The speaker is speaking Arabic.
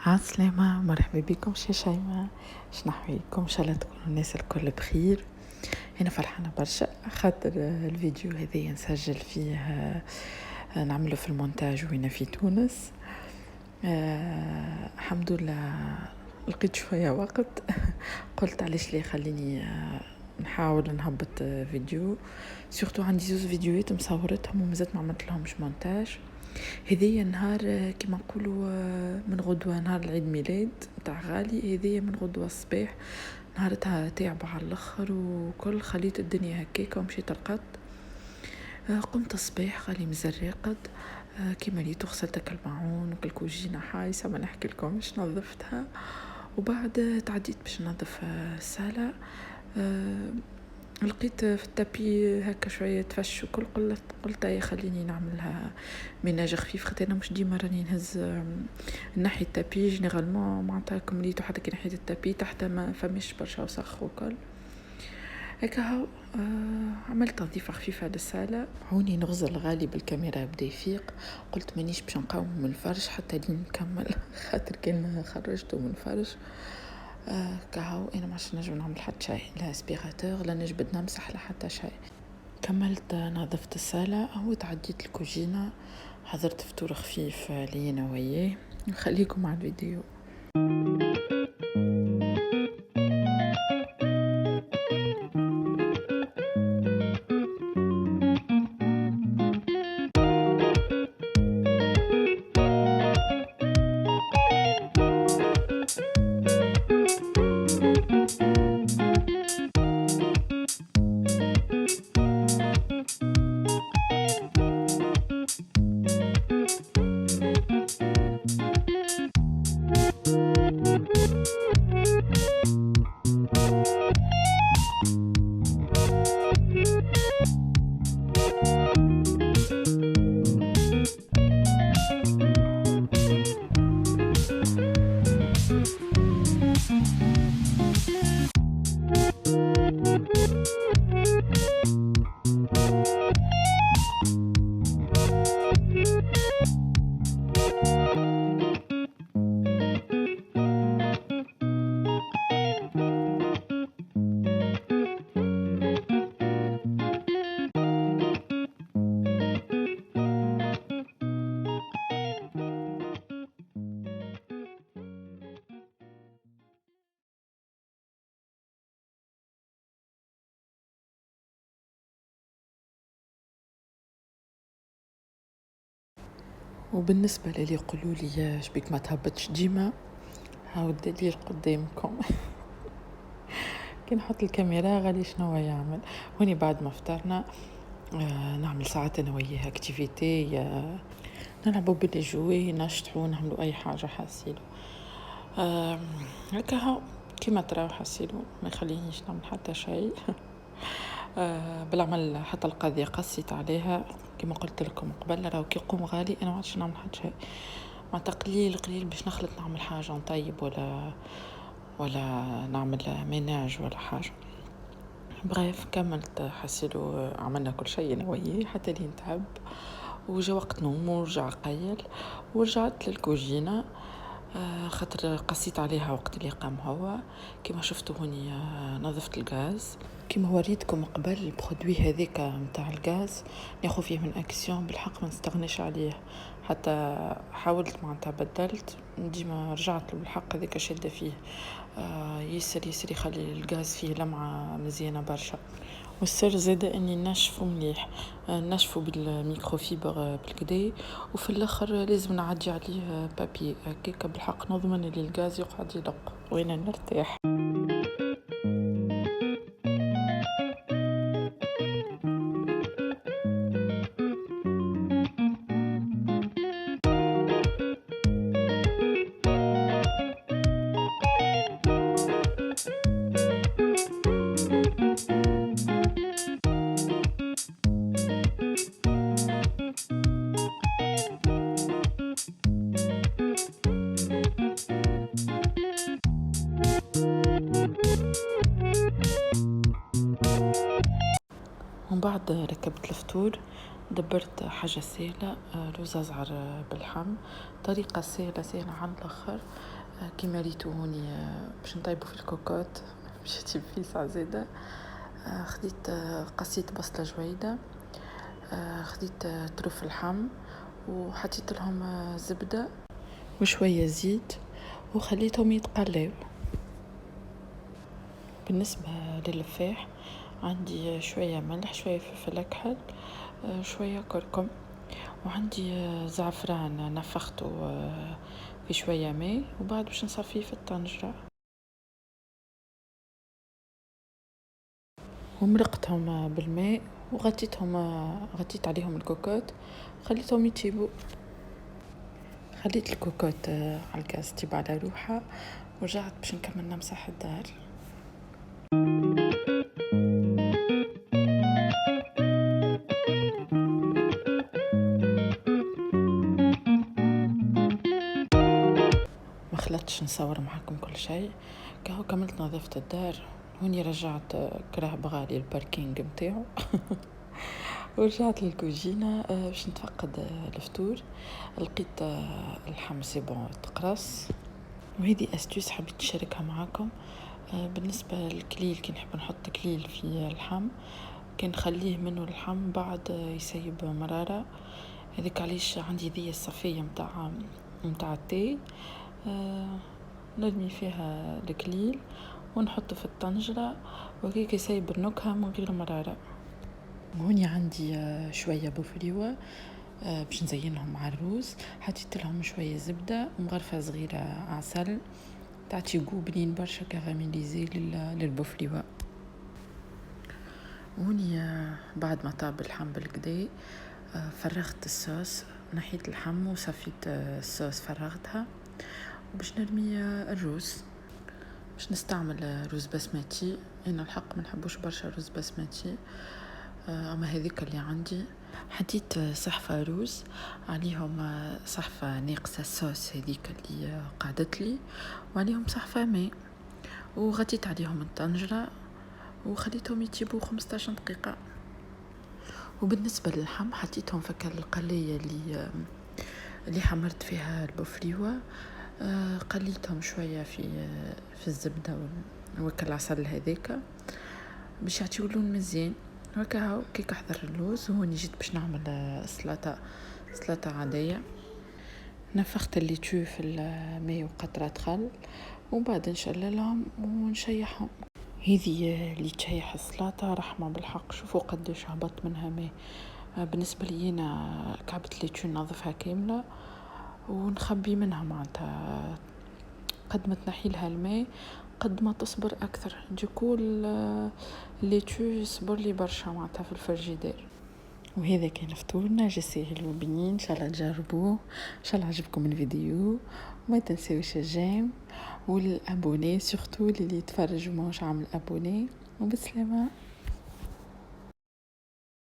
عسلامة، مرحبا بكم شيماء. شنو أحوالكم؟ إن شاء الله تكونوا الناس الكل بخير. أنا فرحانة برشا خاطر الفيديو هذا نسجل فيه نعمله في المونتاج وين في تونس. الحمد لله لقيت شوية وقت. قلت علاش ليه خليني نحاول نهبط فيديو، سورتو عندي زوز فيديوهات مصورتهم ومازلت ما عملت لهمش مونتاج. هذيا النهار كما نقولوا من غدوة نهار العيد ميلاد متاع غالي، هذيا من غدوة الصباح نهارتها تعب على الاخر وكل خليت الدنيا هكاك ومشيت القط. قمت الصباح خالي مزرقد كيما ليتو غسلت الماعون وكالكوجينة حايسة ما نحكي لكمش نظفتها، وبعد تعديت باش ننظف الصالة. لقيت في التابي هكا شوية تفش وكل قلت يا خليني نعملها ميناج خفيف، خاطر انا مش ديما راني نهز ناحية التابي جينيرالمون معناتها كمليتو حتى كي ناحية التابي تحت ما فماش برشا وسخ وكل هكا هاو. عملت تنظيفة خفيفة للصالة، هوني نغزل غالي بالكاميرا بدا يفيق، قلت مانيش باش نقاوم من الفرش حتى لين نكمل خاطر كان خرجته من الفرش. كهو انا ماش نجم نعمل حتى شيء، لا اسبيراتور لا نجبد نمسح لا حتى شيء. كملت نظفت الصالة او تعديت الكوجينة، حضرت فطور خفيف لينا وياه. نخليكم مع الفيديو. وبالنسبة للي يقولوا لي شبيك ما تهبطش ديما، هاو الدليل قدامكم. كي نحط الكاميرا غالي شنو يعمل. هوني بعد ما فطرنا نعمل ساعات انا وياه اكتيفيتي، نلعبوا بالجوي نشطحوا نعملوا اي حاجه حاسيلو. هكا هاو كيما تراو حاسيلو ما يخلينيش نعمل حتى شيء. بالعمل حتى القضية قصيت عليها كما قلت لكم قبل، راهو كي يقوم غالي انا ما عادش نعمل حتى شيء، مع قليل باش نخلط نعمل حاجه نطيب ولا نعمل ميناج ولا حاجه. بغيف كملت حسيلو عملنا كل شيء انا وياه حتى لين تعب وجا وقت نوم ورجع قيل، ورجعت للكوجينه خاطر قصيت عليها وقت اللي قام هو. كما شفتوا هوني نظفت الغاز كما وريتكم قبل. البرودوي هذيك متاع الغاز ناخذ فيه من اكسيون بالحق ما نستغنيش عليه، حتى حاولت معناتها بدلت ديما رجعت له بالحق هذيك شاده فيه. ياسر يخلي الغاز فيه لمعه مزيانه برشا. والسر زاده اني نشفه مليح، نشفه بالميكروفيبر بالكدا، وفي الاخر لازم نعدي عليه بابي هكاك بالحق نضمن اللي الغاز يقعد يدق وانا نرتاح. ومن بعد ركبت الفطور دبرت حاجة سهلة، رز أزعر باللحم، طريقة سهلة على الآخر. كيما ريتو هوني باش نطيبو في الكوكوت باش تجيب فيه ساعة زيادة. خديت قصيت بصلة جويدة، خديت طرف اللحم وحطيت لهم زبدة وشوية زيت وخليتهم يتقلوا. بالنسبة للفاح عندي شوية ملح، شوية فلفل أكحل، شوية كركم، وعندي زعفران نفخته في شوية ماء وبعد باش نصفيه في الطنجرة، ومرقتهم بالماء غطيت عليهم الكوكوت خليتهم يطيبوا. خليت الكوكوت على الغاز تيب على روحها ورجعت باش نكمل نمسح الدار. ما خلطتش نصور معكم كل شيء. كهو كملت نظافة الدار، هوني رجعت كراه بغالي الباركينج متاعو ورجعت للكوجينة باش نتفقد الفطور. لقيت اللحم سي بون تقرص، وهذه استوس حبيت نشاركها معاكم. بالنسبة للكليل كي نحب نحط كليل في اللحم كان نخليه منه اللحم بعد يسيب مرارة، هذيك علاش عندي ذي الصفية متاع التاي. نرمي فيها الكليل ونحطه في الطنجرة وكيك يسيب النكهة من غير مرارة. هوني عندي شوية بوفليوة باش نزينهم مع الروز، حطيت لهم شوية زبدة ومغرفة صغيرة عسل تعطي جو بنين برشا كراميليزي للبوفليوة. هوني بعد ما طاب اللحم بالكدا فرغت الصوص، نحيت اللحم وصفيت الصوص فرغتها باش نرمي الروز. باش نستعمل رز بسمتي، انا الحق ما نحبوش برشا رز بسمتي، اما هذيك اللي عندي. حطيت صحفة روز عليهم صحفة ناقصة الصوص هذيك اللي قعدت لي، وعليهم صحفة ماء، وغطيت عليهم الطنجرة وخليتهم يطيبوا 15 دقيقة. وبالنسبة للحم حطيتهم في القلية اللي حمرت فيها البوفليوة، قليتهم شوية في الزبدة وكل العسل هذيك باش يعطيو لون مزيان. وكاهو كيك احضر اللوز، وهوني جيت باش نعمل سلطة عادية. نفخت الليتو في الماء وقطرة خل وبعد نشللهم ونشيحهم. هذه اللي تشيح السلطة رحمة بالحق، شوفوا قديش هبط منها ماء. بالنسبة لي أنا كعبة الليتو ننظفها كاملة ونخبي منها، معناتها قد ما تنحي لها الماء قد ما تصبر أكثر. ديكو الليتو يصبر لي برشا معناتها في الفريجيدير. وهذا كان فطورنا جا ساهل وبنين، ان شاء الله تجربوه، ان شاء الله عجبكم الفيديو. وما تنسوش الجيم والابوني سورتو اللي يتفرج وماهوش عامل ابوني. وبسلامه.